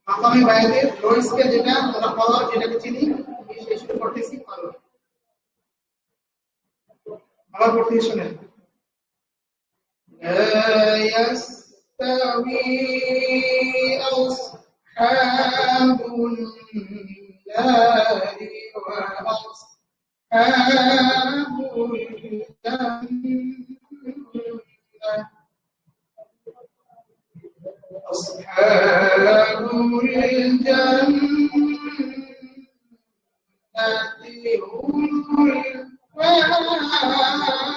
মাকামে বায়াতের লো স্কেল যেটা আমরা পড়া যেটাকে চিনি সেই শুরু করতেছি ভালো আবার পড়তে শুনেন لا يستوي أصحاب النار وأصحاب الجنة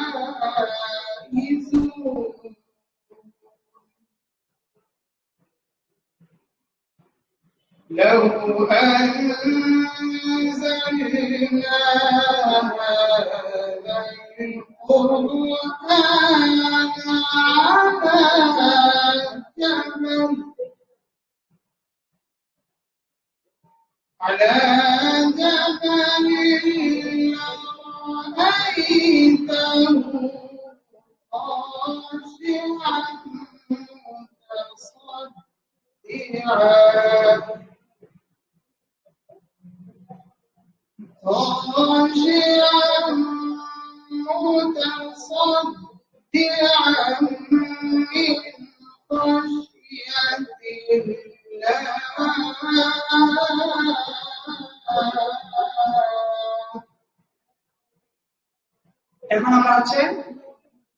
أصحاب الجنة هم الفائزون لو أنزلنا هذا القرآن على جبل لرأيته خاشعا متصدعا من خشية الله এখন আমরা হচ্ছে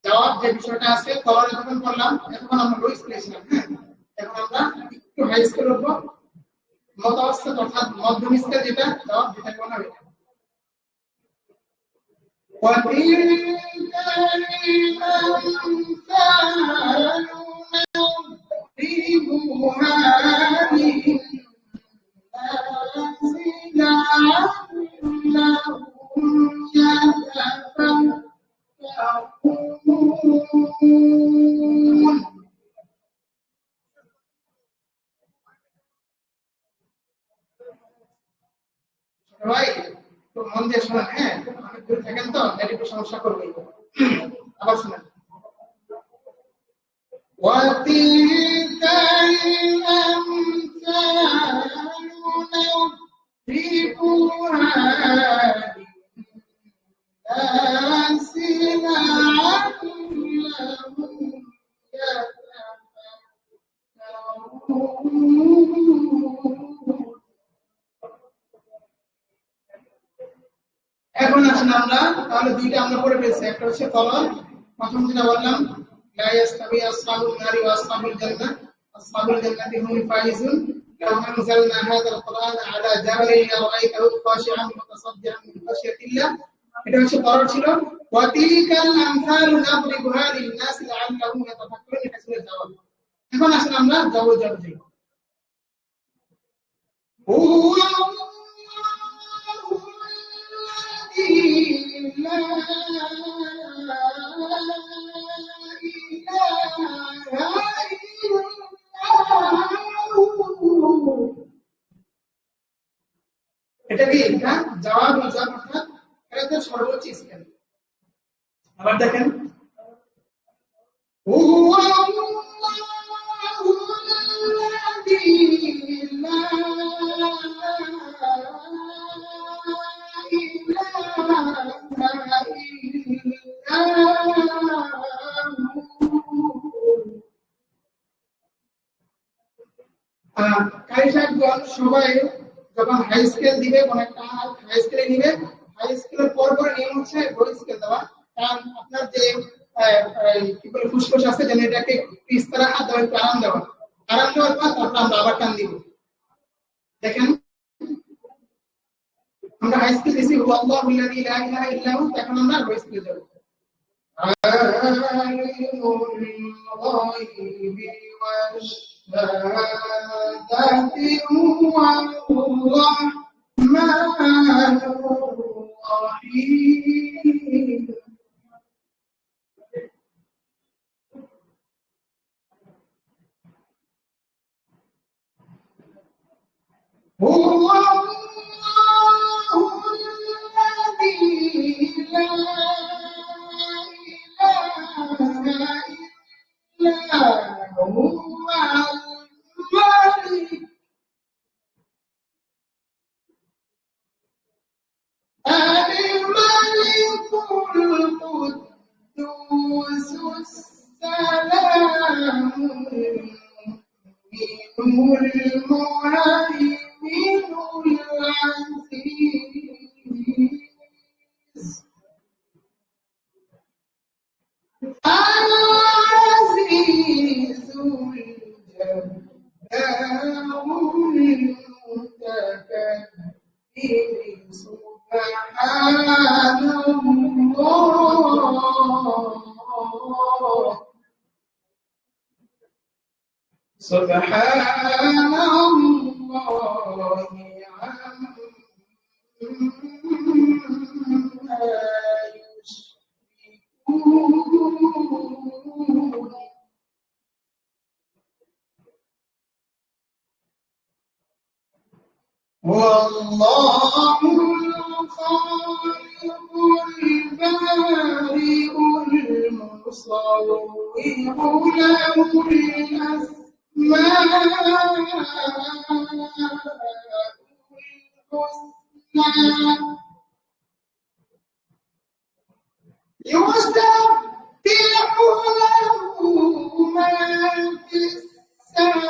জবাব যে বিষয়টা আছে তখন যখন করলাম এখন আমরা রোজ করেছিলাম হ্যাঁ এখন আমরা একটু হাই স্কেল উঠবো মতাবস্থা অর্থাৎ মধ্যম স্কেল যেটা জবাব যেটা কোন হবে وتلك الأمثال نضربها للناس لعلهم يتفكرون সবাই তো মন দিয়ে শোনেন হ্যাঁ অনেক দূরে থাকেন তো একটু সমস্যা করবে আবার শোনেন وتلك الأمثال نضربها للناس لعلهم يتفكرون এখন আসুন আমরা তাহলে দুইটা আমরা পড়ে ফেলছি একটা হচ্ছে ফলন প্রথম যেটা বললাম لا يستوي أصحاب النار وأصحاب الجنة أصحاب الجنة هم الفائزون لو أنزلنا هذا القرآن على جبل لرأيته خاشعا متصدعا من خشية الله এটা হচ্ছে পরের ছিল وتلك الأمثال نضربها للناس لعلهم يتفكرون এটা ছিল জবাব এখন আসুন আমরা জবাব যাই لا إله إلا هو এটা কি এটা জবাব অর্থাৎ এটা সর্বোচ্চ স্কেল আবার দেখেন هو الذي لا সবাই যখন হাই স্কেল দিবে কোন একটা হাই স্কেলে নিবে হাই স্কেলের পর নিয়ম হচ্ছে লো স্কেল দেওয়া কারণ আপনার যে কি বলে ফুসফুস আছে যেন এটাকে ইস্তারা হাত দেওয়া একটু আরাম দেওয়ার পর তারপর আমরা আবার টান দিব দেখেন আমরা হাই স্কেল দিছি আল্লাহু লা ইলাহা ইল্লা হু এখন আমরা লো স্কেলে যাব هو العزيز الجبار المتكبر سبحان الله سبحان الله عما يشركون والله الخالق البارئ المصور له الأسماء الحسنى يسبح له ما في السماوات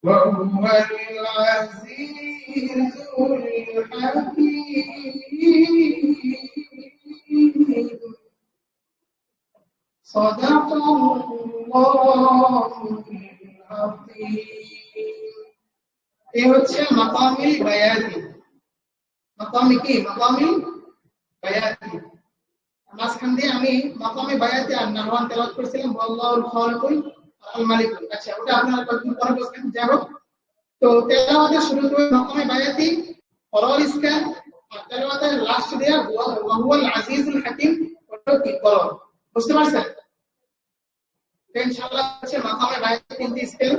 وهو العزيز الحكيم صدق الله العظيم এই হচ্ছে মাকামে বায়াতি মাকামে কি মাকামে বায়াতি মাঝখান দিয়ে আমি মাকামে বায়াতি আর নাহওয়ান তেলাওয়াত করেছিলাম আল্লাহুল খালিকুল আল মালিক আচ্ছা ওটা আপনারা কয়েকদিন পরে বলছেন যাই হোক তো তেলাওয়াতের শুরুতে মাকামে বায়াতি ফরল ইসকান আর তেলাওয়াতের লাস্ট দেয়া হুয়াল আজিজুল হাকিম ওটা কি করো বুঝতে পারছেন ইনশাআল্লাহ হচ্ছে মাকামে বায়াতি তিনটি স্কেল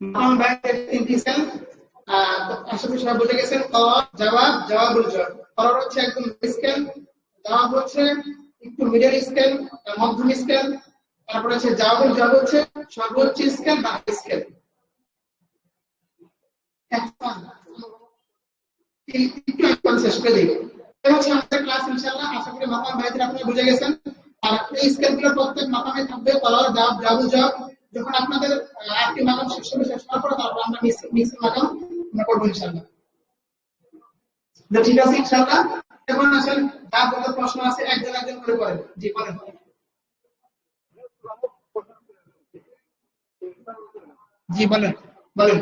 মাকামে বায়াতি তিনটি স্কেল আশা করি সবাই বুঝে গেছেন জবাব জবাবুল জবাব ফরল হচ্ছে একদম স্কেল জবাব হচ্ছে একটু মিডল স্কেল মধ্যম স্কেল তারপর হচ্ছে জবাবুল জবাব হচ্ছে সর্বোচ্চ স্কেল বা হাই স্কেল একটু শেষ করে দিই এটা হচ্ছে আমাদের ক্লাস ইনশাআল্লাহ আশা করি মাকাম ভাইদের আপনারা বুঝে গেছেন আর এই স্কেলগুলো প্রত্যেক মাকামে থাকবে ফরল জবাব জবাবুল জবাব যখন আপনাদের আরেকটি মাকাম শেষ হওয়ার পর তারপর আমরা মিক্সিং মাকাম আমরা করব ইনশাআল্লাহ ঠিক আছে ইনশাআল্লাহ এখন আসেন যার যত প্রশ্ন আছে একজন একজন করে করেন জি বলেন জি বলেন